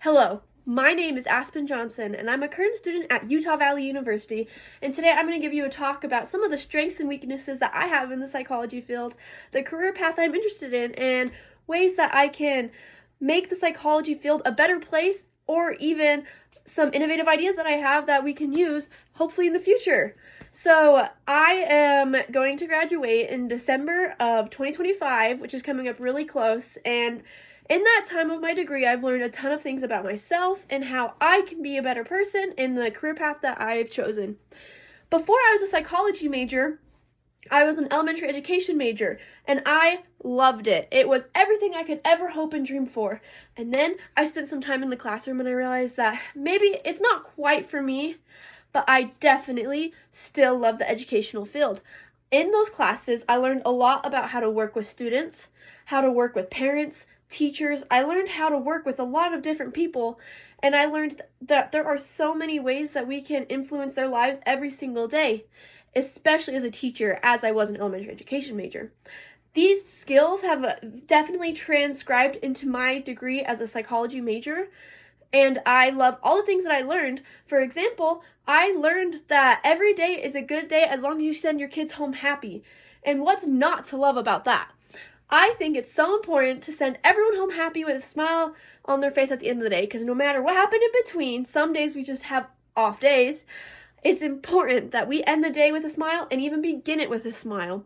Hello, my name is Aspen Johnson, and I'm a current student at Utah Valley University, and today I'm going to give you a talk about some of the strengths and weaknesses that I have in the psychology field, the career path I'm interested in, and ways that I can make the psychology field a better place, or even some innovative ideas that I have that we can use, hopefully in the future. So I am going to graduate in December of 2025, which is coming up really close, and in that time of my degree, I've learned a ton of things about myself and how I can be a better person in the career path that I've chosen. Before I was a psychology major, I was an elementary education major, and I loved it. It was everything I could ever hope and dream for. And then I spent some time in the classroom and I realized that maybe it's not quite for me, but I definitely still love the educational field. In those classes, I learned a lot about how to work with students, how to work with parents, teachers. I learned how to work with a lot of different people, and I learned that there are so many ways that we can influence their lives every single day, especially as a teacher, as I was an elementary education major. These skills have definitely transcribed into my degree as a psychology major, and I love all the things that I learned. For example, I learned that every day is a good day as long as you send your kids home happy. And what's not to love about that? I think it's so important to send everyone home happy with a smile on their face at the end of the day, because no matter what happened in between, some days we just have off days. It's important that we end the day with a smile and even begin it with a smile.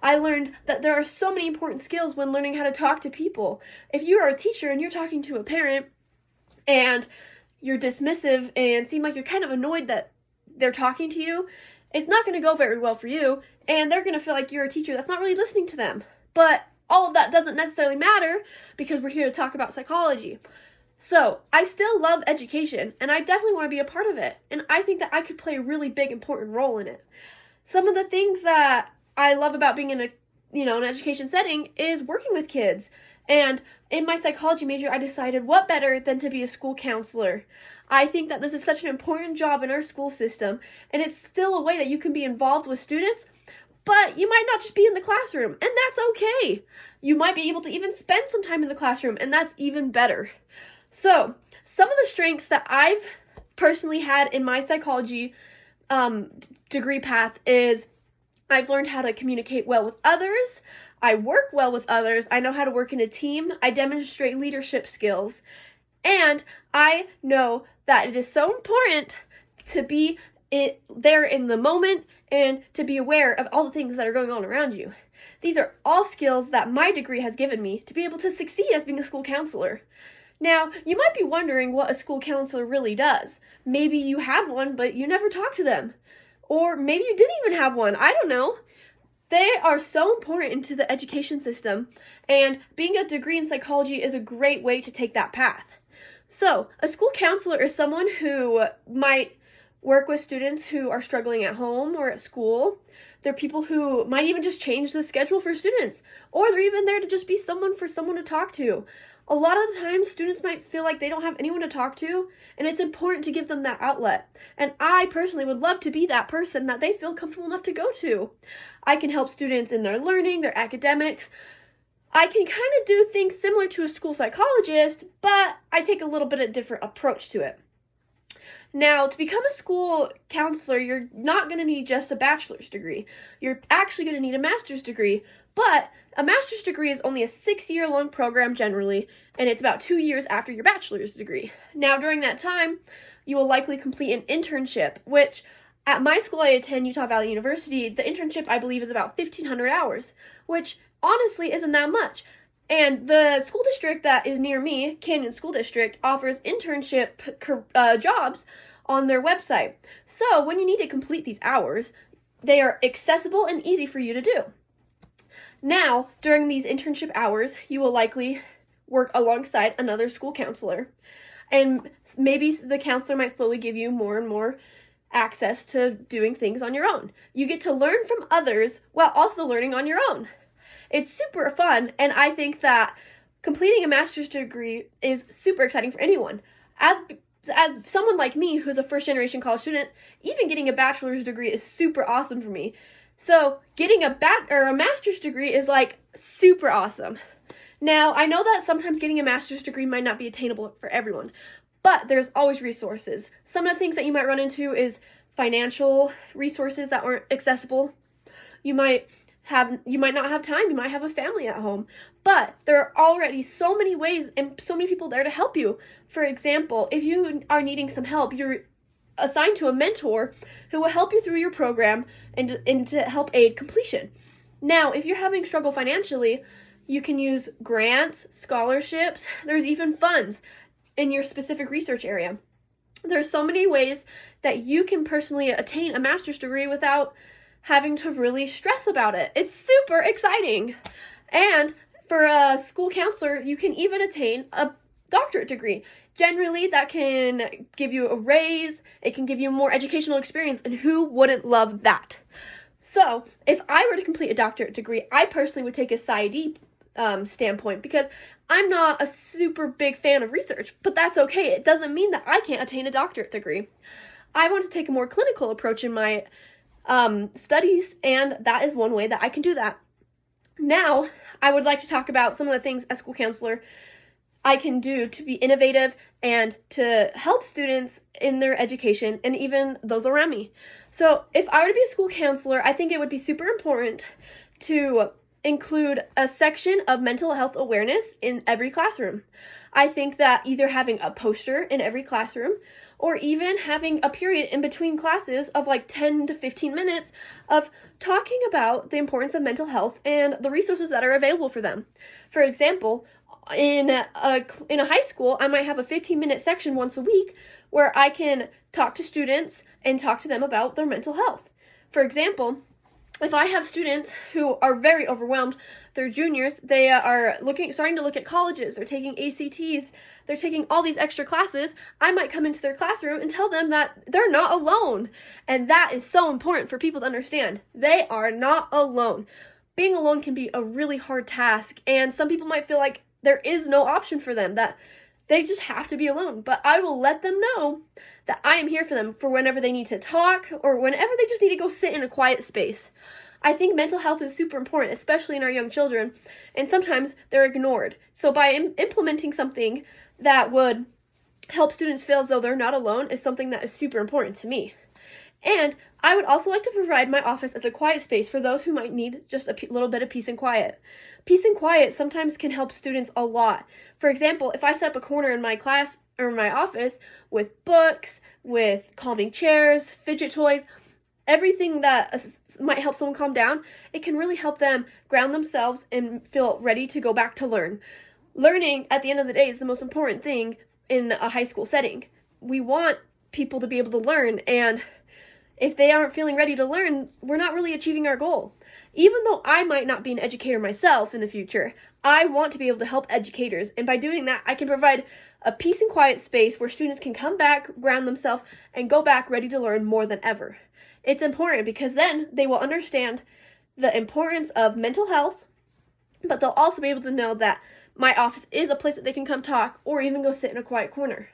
I learned that there are so many important skills when learning how to talk to people. If you are a teacher and you're talking to a parent and you're dismissive and seem like you're kind of annoyed that they're talking to you, it's not going to go very well for you, and they're going to feel like you're a teacher that's not really listening to them. But all of that doesn't necessarily matter because we're here to talk about psychology. So I still love education, and I definitely want to be a part of it, and I think that I could play a really big, important role in it. Some of the things that I love about being in an education setting is working with kids. And in my psychology major, I decided what better than to be a school counselor. I think that this is such an important job in our school system, and it's still a way that you can be involved with students, but you might not just be in the classroom, and that's okay. You might be able to even spend some time in the classroom, and that's even better. So, some of the strengths that I've personally had in my psychology degree path is I've learned how to communicate well with others. I work well with others. I know how to work in a team. I demonstrate leadership skills. And I know that it is so important to be there in the moment and to be aware of all the things that are going on around you. These are all skills that my degree has given me to be able to succeed as being a school counselor. Now, you might be wondering what a school counselor really does. Maybe you had one, but you never talked to them. Or maybe you didn't even have one. I don't know. They are so important to the education system, and being a degree in psychology is a great way to take that path. So, a school counselor is someone who might work with students who are struggling at home or at school. They're people who might even just change the schedule for students, or they're even there to just be someone for someone to talk to. A lot of the times, students might feel like they don't have anyone to talk to, and it's important to give them that outlet. And I personally would love to be that person that they feel comfortable enough to go to. I can help students in their learning, their academics. I can kind of do things similar to a school psychologist, but I take a little bit of a different approach to it. Now, to become a school counselor, you're not going to need just a bachelor's degree. You're actually going to need a master's degree, but a master's degree is only a 6-year-long program generally, and it's about 2 years after your bachelor's degree. Now, during that time, you will likely complete an internship, which at my school I attend, Utah Valley University, the internship I believe is about 1,500 hours, which honestly isn't that much. And the school district that is near me, Canyon School District, offers internship jobs on their website. So when you need to complete these hours, they are accessible and easy for you to do. Now, during these internship hours, you will likely work alongside another school counselor. And maybe the counselor might slowly give you more and more access to doing things on your own. You get to learn from others while also learning on your own. It's super fun, and I think that completing a master's degree is super exciting for anyone. As someone like me who's a first-generation college student, even getting a bachelor's degree is super awesome for me. So getting a master's degree is like super awesome. Now, I know that sometimes getting a master's degree might not be attainable for everyone, but there's always resources. Some of the things that you might run into is financial resources that aren't accessible. You might not have time, you might have a family at home, but there are already so many ways and so many people there to help you. For example, if you are needing some help, you're assigned to a mentor who will help you through your program and to help aid completion. Now, if you're having struggle financially, you can use grants, scholarships, there's even funds in your specific research area. There's so many ways that you can personally attain a master's degree without having to really stress about it. It's super exciting. And for a school counselor, you can even attain a doctorate degree. Generally, that can give you a raise, it can give you more educational experience, and who wouldn't love that? So, if I were to complete a doctorate degree, I personally would take a PSY standpoint because I'm not a super big fan of research, but that's okay. It doesn't mean that I can't attain a doctorate degree. I want to take a more clinical approach in my studies, and that is one way that I can do that. Now, I would like to talk about some of the things as school counselor I can do to be innovative and to help students in their education and even those around me. So if I were to be a school counselor, I think it would be super important to include a section of mental health awareness in every classroom. I think that either having a poster in every classroom or even having a period in between classes of like 10 to 15 minutes of talking about the importance of mental health and the resources that are available for them. For example, in a high school, I might have a 15-minute section once a week where I can talk to students and talk to them about their mental health. For example, if I have students who are very overwhelmed, they're juniors, they are starting to look at colleges, they're taking ACTs, they're taking all these extra classes, I might come into their classroom and tell them that they're not alone. And that is so important for people to understand. They are not alone. Being alone can be a really hard task, and some people might feel like there is no option for them, that they just have to be alone. But I will let them know that I am here for them for whenever they need to talk or whenever they just need to go sit in a quiet space. I think mental health is super important, especially in our young children, and sometimes they're ignored. So by implementing something that would help students feel as though they're not alone is something that is super important to me. And I would also like to provide my office as a quiet space for those who might need just a little bit of peace and quiet. Peace and quiet sometimes can help students a lot. For example, if I set up a corner in my class or my office with books, with calming chairs, fidget toys, everything that might help someone calm down, it can really help them ground themselves and feel ready to go back to learn. Learning, at the end of the day, is the most important thing in a high school setting. We want people to be able to learn, and if they aren't feeling ready to learn, we're not really achieving our goal. Even though I might not be an educator myself in the future, I want to be able to help educators, and by doing that, I can provide a peace and quiet space where students can come back, ground themselves, and go back ready to learn more than ever. It's important because then they will understand the importance of mental health, but they'll also be able to know that my office is a place that they can come talk or even go sit in a quiet corner.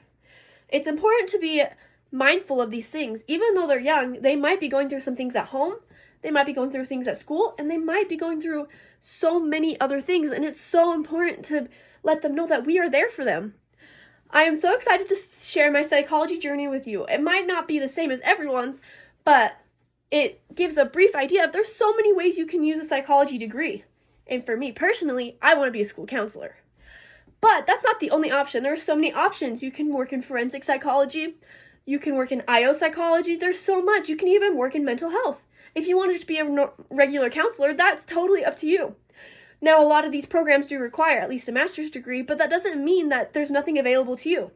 It's important to be mindful of these things. Even though they're young, they might be going through some things at home, they might be going through things at school, and they might be going through so many other things, and it's so important to let them know that we are there for them. I am so excited to share my psychology journey with you. It might not be the same as everyone's, but it gives a brief idea of there's so many ways you can use a psychology degree. And for me personally, I want to be a school counselor. But that's not the only option. There are so many options. You can work in forensic psychology, you can work in IO psychology, there's so much. You can even work in mental health. If you want to just be a regular counselor, that's totally up to you. Now, a lot of these programs do require at least a master's degree, but that doesn't mean that there's nothing available to you.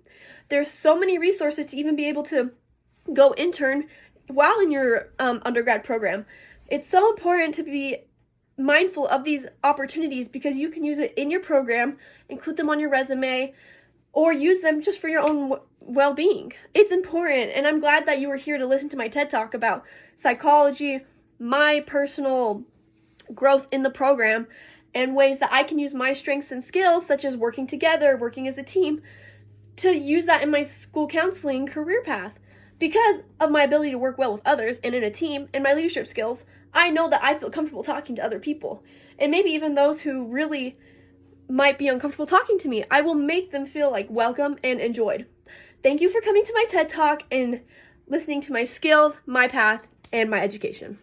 There's so many resources to even be able to go intern while in your undergrad program. It's so important to be mindful of these opportunities because you can use it in your program, include them on your resume, or use them just for your own well-being. It's important, and I'm glad that you were here to listen to my TED Talk about psychology, my personal growth in the program, and ways that I can use my strengths and skills, such as working together, working as a team, to use that in my school counseling career path. Because of my ability to work well with others and in a team and my leadership skills, I know that I feel comfortable talking to other people. And maybe even those who really might be uncomfortable talking to me. I will make them feel like welcome and enjoyed. Thank you for coming to my TED Talk and listening to my skills, my path, and my education.